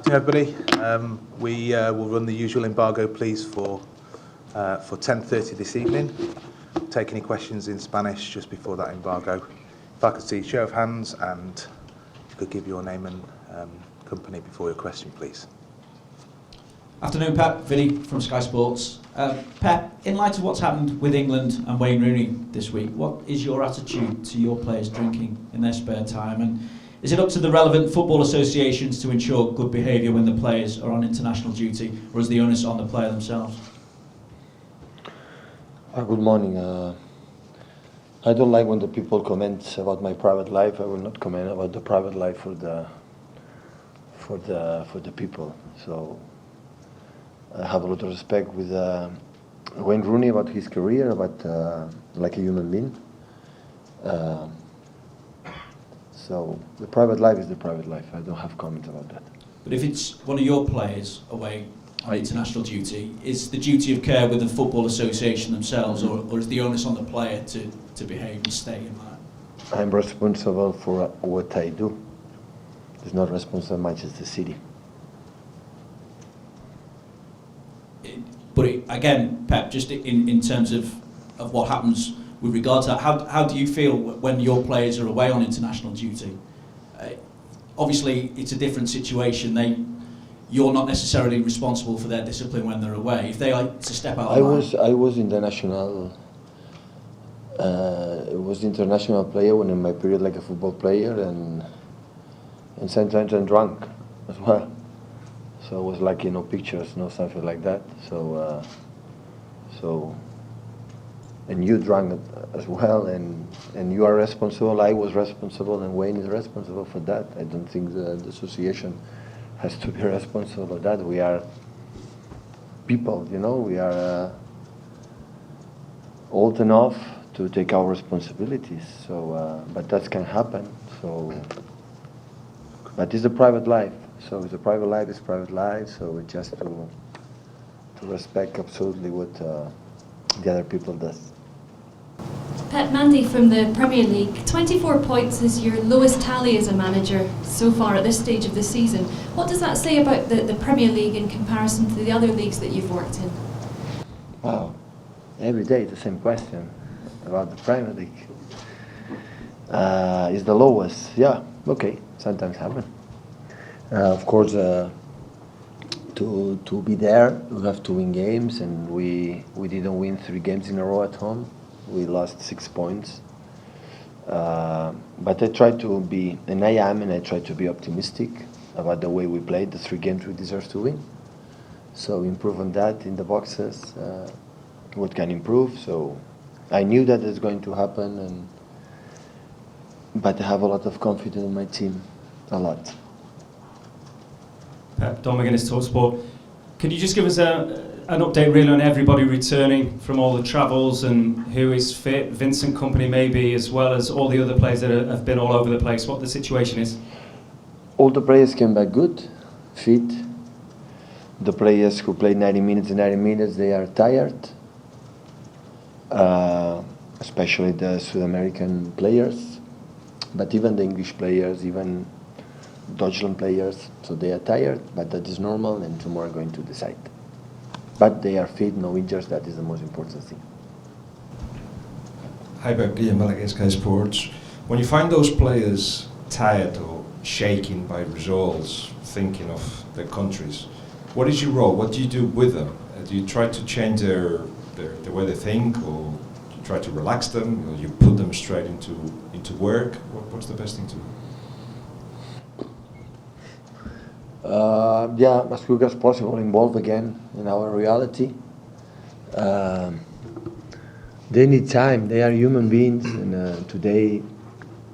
Afternoon, everybody. We will run the usual embargo, please, for 10:30 this evening. Take any questions in Spanish just before that embargo. If I could see a show of hands, and if you could give your name and company before your question, please. Afternoon, Pep. Vinny from Sky Sports. Pep, in light of what's happened with England and Wayne Rooney this week, what is your attitude to your players drinking in their spare time? And is it up to the relevant football associations to ensure good behaviour when the players are on international duty, or is the onus on the player themselves? Good morning. I don't like when the people comment about my private life. I will not comment about the private life for the people. So I have a lot of respect with Wayne Rooney about his career, about like a human being. So the private life is the private life. I don't have comments about that. But if it's one of your players away on international duty, is the duty of care with the football association themselves, or is the onus on the player to behave and stay in that? I'm responsible for what I do. It's not responsible Manchester City. But again, Pep, just in terms of what happens with regard to that, how do you feel when your players are away on international duty? Obviously, it's a different situation. You're not necessarily responsible for their discipline when they're away. If they like to step out, I was international. I was international player when in my period like a football player, and sometimes I'm drunk as well. So it was like pictures, something like that. So and you drank as well, and you are responsible. I was responsible, and Wayne is responsible for that. I don't think the association has to be responsible for that. We are people, we are old enough to take our responsibilities. So, but that can happen. So, but it's a private life. So it's a private life. It's private life. So we just to respect absolutely what the other people does. Pep, Mandy from the Premier League. 24 points is your lowest tally as a manager so far at this stage of the season. What does that say about the Premier League in comparison to the other leagues that you've worked in? Wow, every day the same question about the Premier League. Is the lowest? Yeah, okay, sometimes happen. Of course, to be there, we have to win games, and we didn't win 3 games in a row at home. We lost 6 points. But I try to be, and I try to be optimistic about the way we played, the 3 games we deserve to win. So improve on that in the boxes, what can improve. So I knew that it's going to happen, but I have a lot of confidence in my team, a lot. Pep, Don McGuinness, TalkSport. Could you just give us an update really on everybody returning from all the travels and who is fit, Vincent Kompany maybe, as well as all the other players that have been all over the place, what the situation is? All the players came back good, fit. The players who played 90 minutes, they are tired. Especially the South American players, but even the English players, even Deutschland players, so they are tired, but that is normal, and tomorrow are going to decide. But they are fit, no injuries, that is the most important thing. Hi, Pep, BeanymanSports, Sky Sports. When you find those players tired or shaken by results, thinking of their countries, what is your role? What do you do with them? Do you try to change the way they think, or do you try to relax them, or you put them straight into work? What's the best thing to do? Yeah, as quick as possible, involve again in our reality. They need time. They are human beings, and today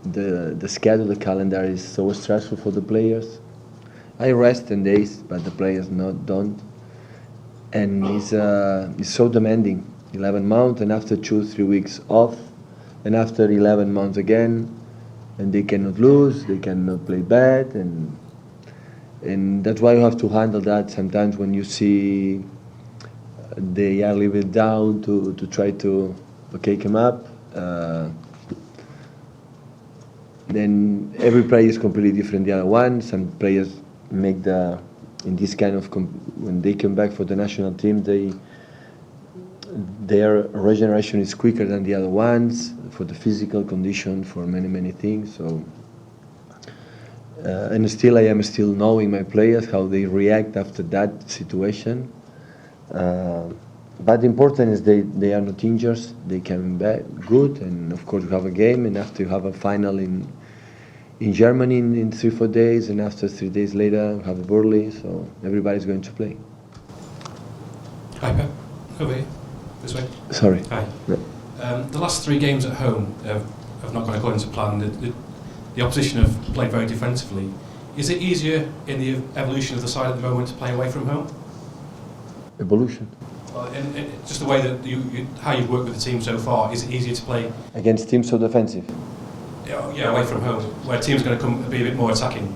the schedule, the calendar is so stressful for the players. I rest 10 days, but the players don't. And it's so demanding. 11 months, and after 2-3 weeks off, and after 11 months again, and they cannot lose, they cannot play bad, and that's why you have to handle that. Sometimes when you see they are a little bit down, to try to come up. Then every player is completely different than the other one. Some players make the in this kind of when they come back for the national team, their regeneration is quicker than the other ones for the physical condition, for many things. So and still I am still knowing my players how they react after that situation. But important is they are not injured, they come back good, and of course we have a game, and after you have a final in Germany in 3-4 days, and after 3 days later we have Burley, so everybody's going to play. Hi Pep, over here, this way. Sorry. Hi. No. The last 3 games at home have not gone according to plan. The opposition have played very defensively. Is it easier in the evolution of the side at the moment to play away from home? Evolution. And just the way that how you've worked with the team so far, is it easier to play Against teams so defensive? Yeah, away from home, where a team's going to come be a bit more attacking?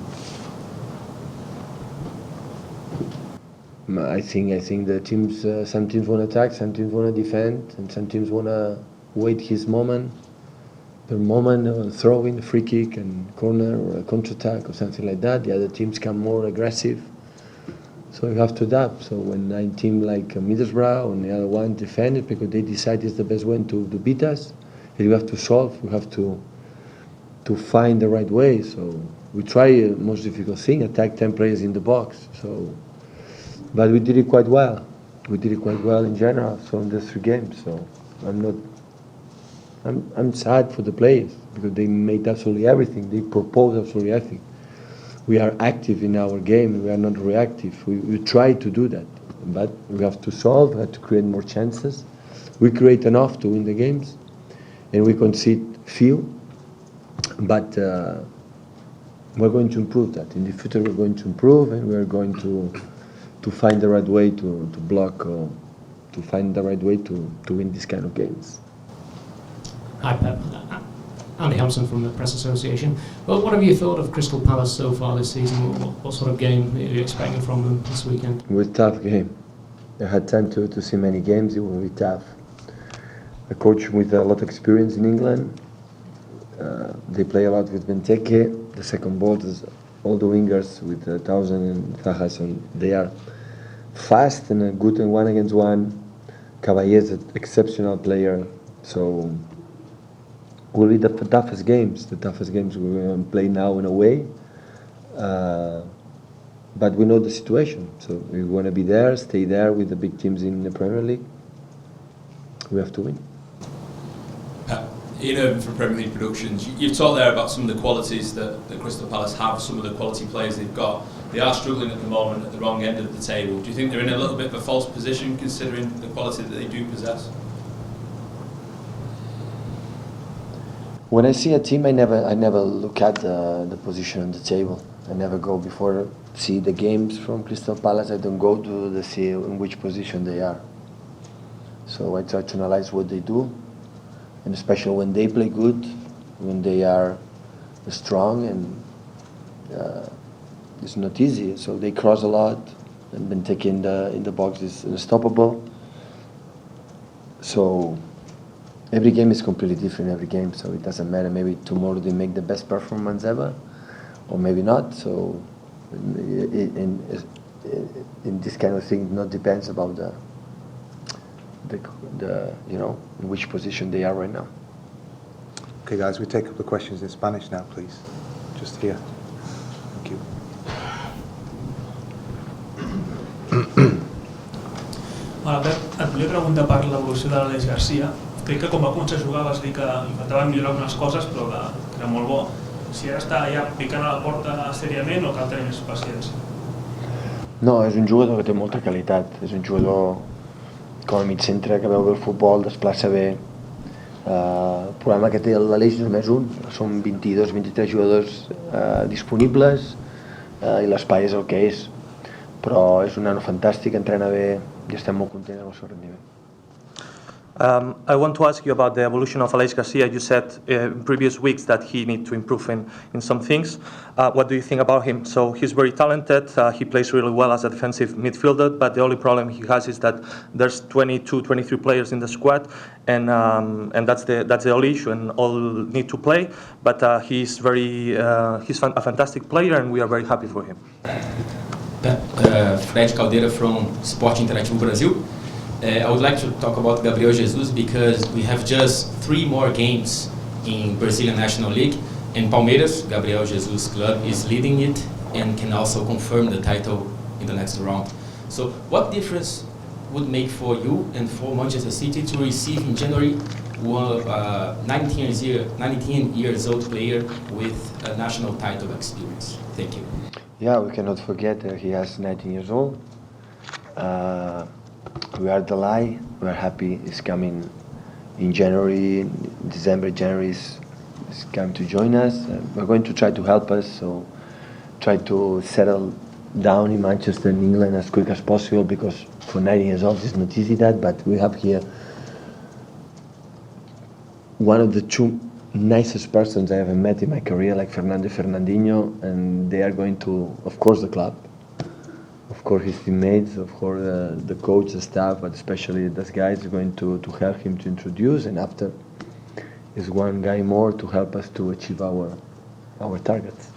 I think the teams, some teams want to attack, some teams want to defend, and some teams want to wait his moment, per moment, throw in, free kick and corner or a counter-attack or something like that. The other teams come more aggressive. So you have to adapt. So when a team like Middlesbrough and the other one defend it because they decide it's the best way to beat us, you have to solve, you have to find the right way. So we try most difficult thing, attack 10 players in the box. So, but we did it quite well. We did it quite well in general. So in the 3 games. So I'm sad for the players because they made absolutely everything. They proposed absolutely everything. We are active in our game. We are not reactive. We try to do that, but we have to solve. We have to create more chances. We create enough to win the games, and we concede few. But we're going to improve that. In the future, we're going to improve, and we're going to find the right way to block, or to find the right way to win this kind of games. Hi Pep, Andy Hampson from the Press Association. Well, what have you thought of Crystal Palace so far this season? What sort of game are you expecting from them this weekend? It was a tough game. I had time to see many games. It will be tough. A coach with a lot of experience in England. They play a lot with Benteke. The second ball is all the wingers with Townsend and Zaha. So they are fast and good in 1-against-1. Caballé is an exceptional player. So will be the toughest games. The toughest games we're going to play now in a way. But we know the situation. So we want to be there, stay there with the big teams in the Premier League. We have to win. Ian from Premier League Productions, you've talked there about some of the qualities that Crystal Palace have, some of the quality players they've got. They are struggling at the moment at the wrong end of the table. Do you think they're in a little bit of a false position considering the quality that they do possess? When I see a team, I never look at the position on the table. I never go before see the games from Crystal Palace. I don't go to see in which position they are. So I try to analyze what they do, and especially when they play good, when they are strong, and it's not easy. So they cross a lot, and Benteke in the box is unstoppable. So every game is completely different, every game, so it doesn't matter. Maybe tomorrow they make the best performance ever, or maybe not. So in this kind of thing, it not depends about the in which position they are right now. Okay, guys, we take up the questions in Spanish now, please. Just here. Thank you. Hola, Pep. Et volia preguntar per l'evolució de l'Aleix Garcia. Crec que quan va començar a jugar vas dir que li faltaven millorar algunes coses, però que era molt bo. Si ara està ja picant a la porta seriament o cal tenir més paciència? No, és un jugador que té molta qualitat. És un jugador com a mig centre que veu bé el futbol, desplaça bé. El problema que té l'Aleix no és només un, són 22-23 jugadors disponibles i l'espai és el que és. Però és un nano fantàstic, entrena bé i estem molt contents amb el seu rendiment. I want to ask you about the evolution of Aleix Garcia. You said in previous weeks that he needs to improve in some things. What do you think about him? So he's very talented. He plays really well as a defensive midfielder, but the only problem he has is that there's 22, 23 players in the squad, and that's the only issue, and all need to play. But he's a fantastic player, and we are very happy for him. Fred Caldeira from Sport Interativo Brasil. I would like to talk about Gabriel Jesus because we have just 3 more games in Brazilian National League, and Palmeiras, Gabriel Jesus club, is leading it and can also confirm the title in the next round. So what difference would make for you and for Manchester City to receive in January 19 years old player with a national title experience? Thank you. Yeah, we cannot forget he has 19 years old. We are delighted. We are happy he's coming in January, December, January. He's come to join us. We're going to try to help us. So try to settle down in Manchester and England as quick as possible because for 19 years old it's not easy that. But we have here one of the 2 nicest persons I ever met in my career, like Fernandinho, and they are going to, of course, the club, of course his teammates, of course the coach, the staff, but especially those guys are going to help him to introduce, and after is one guy more to help us to achieve our targets.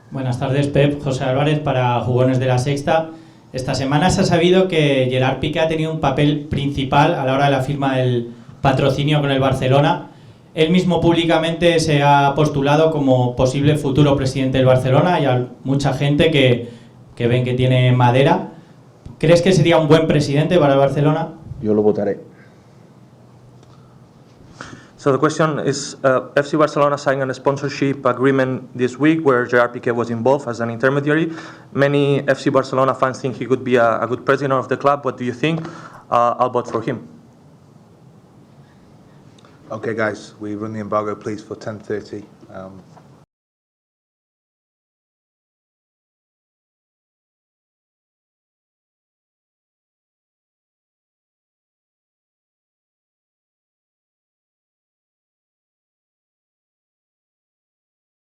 Buenas tardes, Pep. José Álvarez para Jugones de la Sexta. Esta semana se ha sabido que Gerard Piqué ha tenido un papel principal a la hora de la firma del patrocinio con el Barcelona. Él mismo públicamente se ha postulado como posible futuro presidente del Barcelona y hay mucha gente que ven que tiene madera. ¿Crees que sería un buen presidente para el Barcelona? Yo lo votaré. So the question is, FC Barcelona signed a sponsorship agreement this week where Gerard Piqué was involved as an intermediary. Many FC Barcelona fans think he could be a good president of the club. What do you think? I'll vote for him. Okay, guys, we run the embargo, please, for 10:30.